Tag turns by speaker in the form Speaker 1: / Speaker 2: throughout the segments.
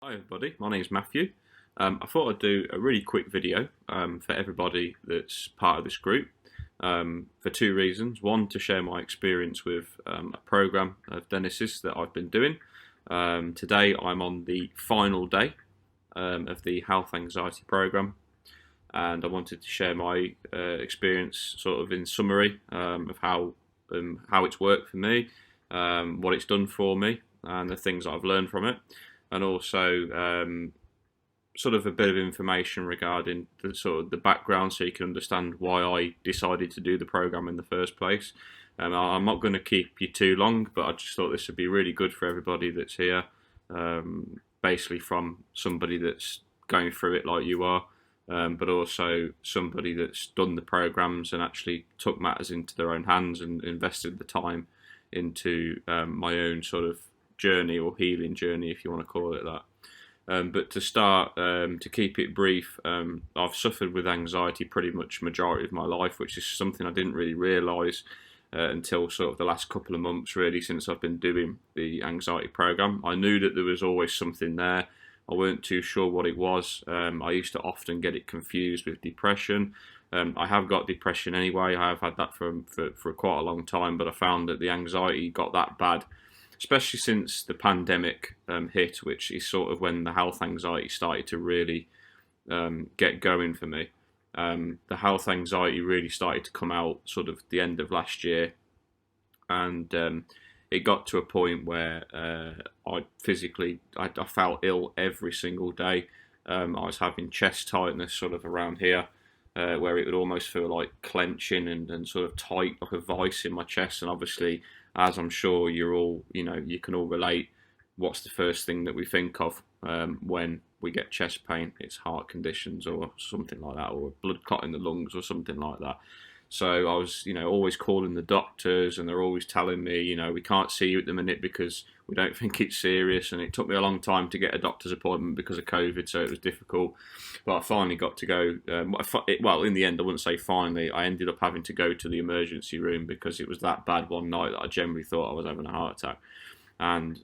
Speaker 1: Hi everybody, my name is Matthew. I thought I'd do a really quick video for everybody that's part of this group for two reasons. One, to share my experience with a program of Dennis's that I've been doing. Today I'm on the final day of the health anxiety program, and I wanted to share my experience sort of in summary of how it's worked for me, what it's done for me, and the things that I've learned from it, and also sort of a bit of information regarding the sort of the background, so you can understand why I decided to do the program in the first place. I'm not going to keep you too long, but I just thought this would be really good for everybody that's here, basically from somebody that's going through it like you are, but also somebody that's done the programs and actually took matters into their own hands and invested the time into my own sort of journey, or healing journey if you want to call it that. But to start, to keep it brief, I've suffered with anxiety pretty much majority of my life, which is something I didn't really realise until sort of the last couple of months, really, since I've been doing the anxiety program. I knew that there was always something there. I weren't too sure what it was. I used to often get it confused with depression. I have got depression anyway. I have had that for quite a long time, but I found that the anxiety got that bad, especially since the pandemic hit, which is sort of when the health anxiety started to really get going for me. The health anxiety really started to come out sort of the end of last year, and it got to a point where I felt ill every single day. I was having chest tightness sort of around here, where it would almost feel like clenching and sort of tight, like a vice in my chest. And obviously, as I'm sure you're all, you can all relate, what's the first thing that we think of when we get chest pain? It's heart conditions or something like that, or blood clot in the lungs or something like that. So I was, always calling the doctors, and they're always telling me, we can't see you at the minute because we don't think it's serious. And it took me a long time to get a doctor's appointment because of COVID, so it was difficult. But I finally got to go. Well, in the end, I wouldn't say finally. I ended up having to go to the emergency room because it was that bad one night that I generally thought I was having a heart attack. And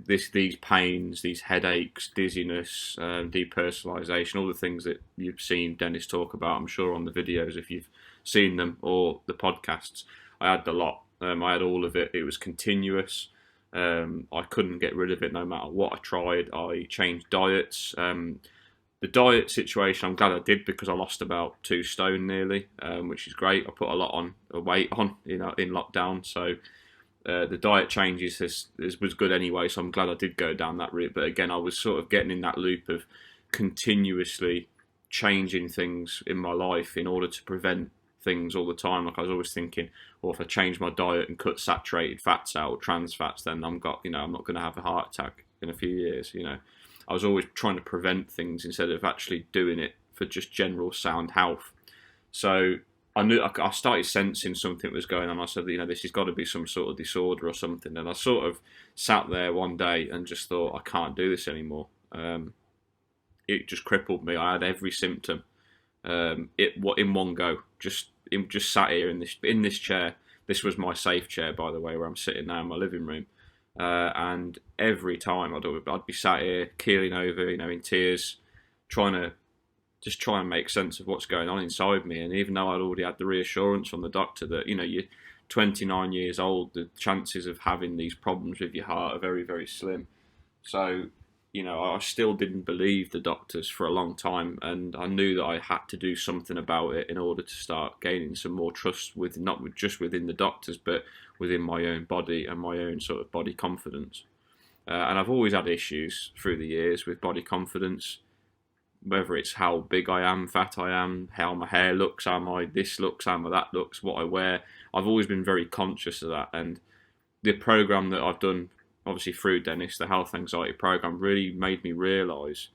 Speaker 1: these pains, these headaches, dizziness, depersonalization, all the things that you've seen Dennis talk about, I'm sure, on the videos if you've seen them, or the podcasts. I had a lot. I had all of it. It was continuous. I couldn't get rid of it no matter what I tried. I changed diets. The diet situation, I'm glad I did, because I lost about 2 stone nearly, which is great. I put a lot on weight on, in lockdown. So the diet changes was good anyway. So I'm glad I did go down that route. But again, I was sort of getting in that loop of continuously changing things in my life in order to prevent things all the time. Like, I was always thinking, well, if I change my diet and cut saturated fats out, or trans fats, then I'm not going to have a heart attack in a few years. I was always trying to prevent things instead of actually doing it for just general sound health. So I knew, I started sensing something was going on. I said, this has got to be some sort of disorder or something. And I sort of sat there one day and just thought, I can't do this anymore. It just crippled me. I had every symptom. In one go. Just sat here in this chair. This was my safe chair, by the way, where I'm sitting now in my living room. And every time I'd be sat here keeling over, in tears, trying to make sense of what's going on inside me. And even though I'd already had the reassurance from the doctor that, you're 29 years old, the chances of having these problems with your heart are very, very slim. So, I still didn't believe the doctors for a long time, and I knew that I had to do something about it in order to start gaining some more trust not just within the doctors, but within my own body and my own sort of body confidence. And I've always had issues through the years with body confidence, whether it's how big I am, fat I am, how my hair looks, how my this looks, how my that looks, what I wear. I've always been very conscious of that, and the program that I've done, obviously through Dennis, the health anxiety program, really made me realise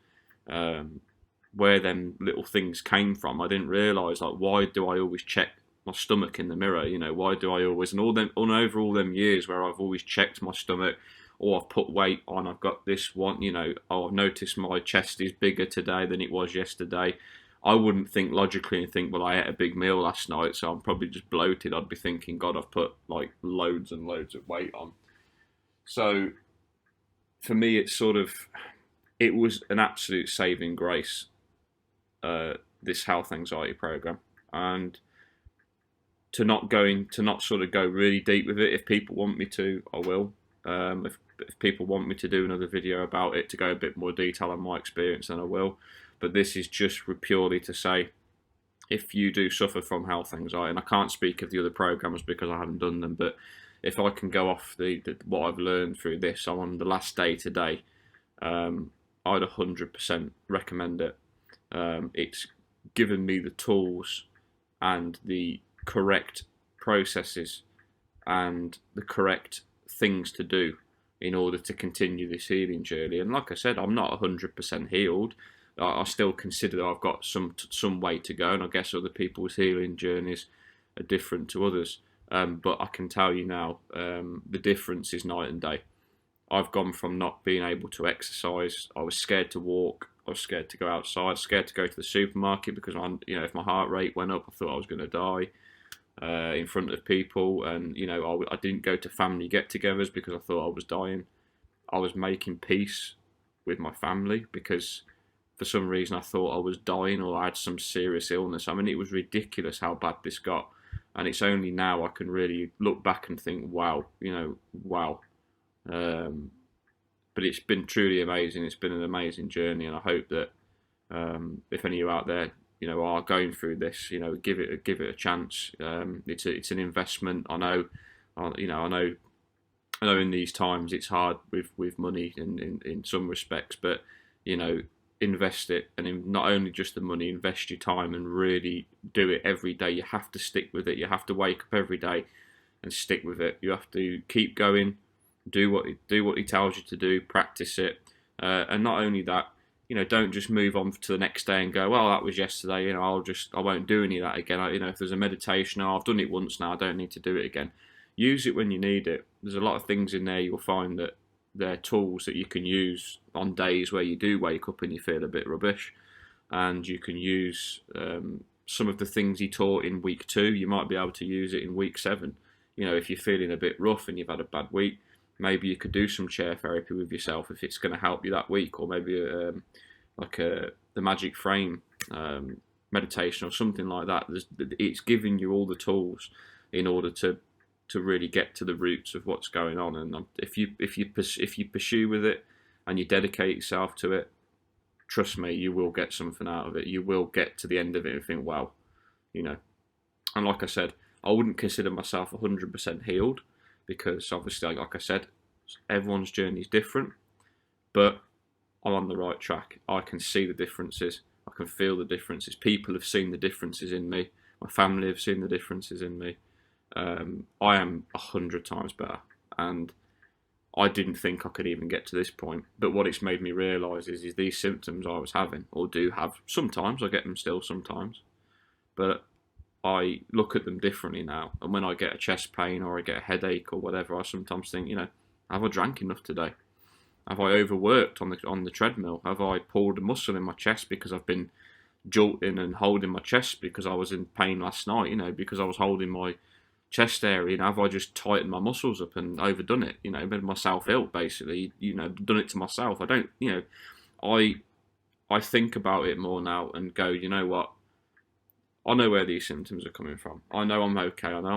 Speaker 1: where them little things came from. I didn't realise, like, why do I always check my stomach in the mirror? Why do I always, and over all them years where I've always checked my stomach, or I've put weight on, I've got this one, I've noticed my chest is bigger today than it was yesterday. I wouldn't think logically and think, well, I ate a big meal last night, so I'm probably just bloated. I'd be thinking, God, I've put like loads and loads of weight on. So for me, it's sort of, it was an absolute saving grace, this health anxiety program. And to not sort of go really deep with it. If people want me to, I will. If people want me to do another video about it to go a bit more detail on my experience, then I will. But this is just purely to say, if you do suffer from health anxiety, and I can't speak of the other programs because I haven't done them, but if I can go off what I've learned through this, I'm on the last day today. I'd 100% recommend it. It's given me the tools and the correct processes and the correct things to do in order to continue this healing journey. And like I said, I'm not 100% healed. I still consider that I've got some way to go, and I guess other people's healing journeys are different to others. But I can tell you now, the difference is night and day. I've gone from not being able to exercise. I was scared to walk. I was scared to go outside. Scared to go to the supermarket because if my heart rate went up, I thought I was going to die in front of people. And I didn't go to family get-togethers because I thought I was dying. I was making peace with my family because for some reason I thought I was dying or I had some serious illness. I mean, it was ridiculous how bad this got. And it's only now I can really look back and think, wow, wow. But it's been truly amazing. It's been an amazing journey, and I hope that if any of you out there, are going through this, give it a chance. It's an investment. I know in these times it's hard with money in some respects, but invest it, and not only just the money, invest your time and really do it every day. You have to stick with it. You have to wake up every day and stick with it. You have to keep going. Do what he tells you to do. Practice it, and not only that, don't just move on to the next day and go, well, that was yesterday. I won't do any of that again. If there's a meditation, I've done it once now. I don't need to do it again. Use it when you need it. There's a lot of things in there you'll find that they're tools that you can use on days where you do wake up and you feel a bit rubbish, and you can use some of the things he taught in week 2. You might be able to use it in week 7. If you're feeling a bit rough and you've had a bad week, maybe you could do some chair therapy with yourself if it's going to help you that week, or maybe the magic frame meditation or something like that. It's giving you all the tools in order to really get to the roots of what's going on. And if you pursue with it and you dedicate yourself to it, trust me, you will get something out of it. You will get to the end of it and think, wow, And like I said, I wouldn't consider myself 100% healed, because obviously, like I said, everyone's journey is different, but I'm on the right track. I can see the differences. I can feel the differences. People have seen the differences in me. My family have seen the differences in me. I am 100 times better, and I didn't think I could even get to this point. But what it's made me realise is these symptoms I was having, or do have, sometimes I get them still sometimes, but I look at them differently now. And when I get a chest pain or I get a headache or whatever, I sometimes think, have I drank enough today? Have I overworked on the treadmill? Have I pulled a muscle in my chest because I've been jolting and holding my chest because I was in pain last night, because I was holding my chest area? Have I just tightened my muscles up and overdone it? Made myself ill, basically, done it to myself. I don't, I think about it more now and go, you know what? I know where these symptoms are coming from. I know I'm okay. I know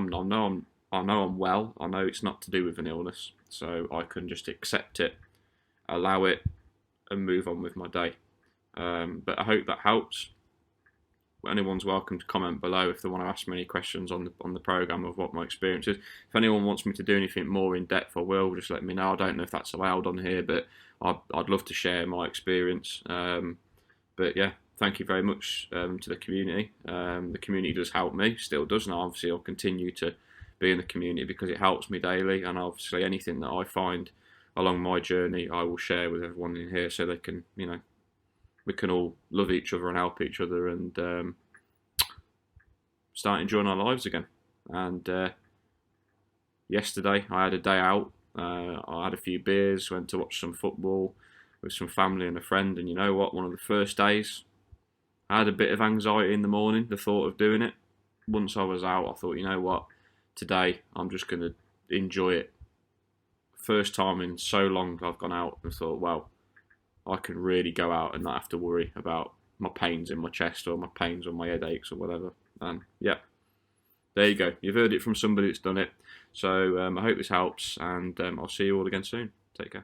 Speaker 1: I'm well. I know it's not to do with an illness, so I can just accept it, allow it, and move on with my day. But I hope that helps. Anyone's welcome to comment below if they want to ask me any questions on the program of what my experience is. If anyone wants me to do anything more in depth, I will. Just let me know. I don't know if that's allowed on here, but I'd love to share my experience. But yeah. Thank you very much to the community. The community does help me, still does, and obviously I'll continue to be in the community because it helps me daily. And obviously anything that I find along my journey, I will share with everyone in here so they can, we can all love each other and help each other and start enjoying our lives again. And yesterday I had a day out. I had a few beers, went to watch some football with some family and a friend. And you know what? One of the first days, I had a bit of anxiety in the morning, the thought of doing it. Once I was out, I thought, you know what, today I'm just going to enjoy it. First time in so long I've gone out and thought, well, I can really go out and not have to worry about my pains in my chest or my pains or my headaches or whatever. And yeah, there you go. You've heard it from somebody that's done it. So I hope this helps, and I'll see you all again soon. Take care.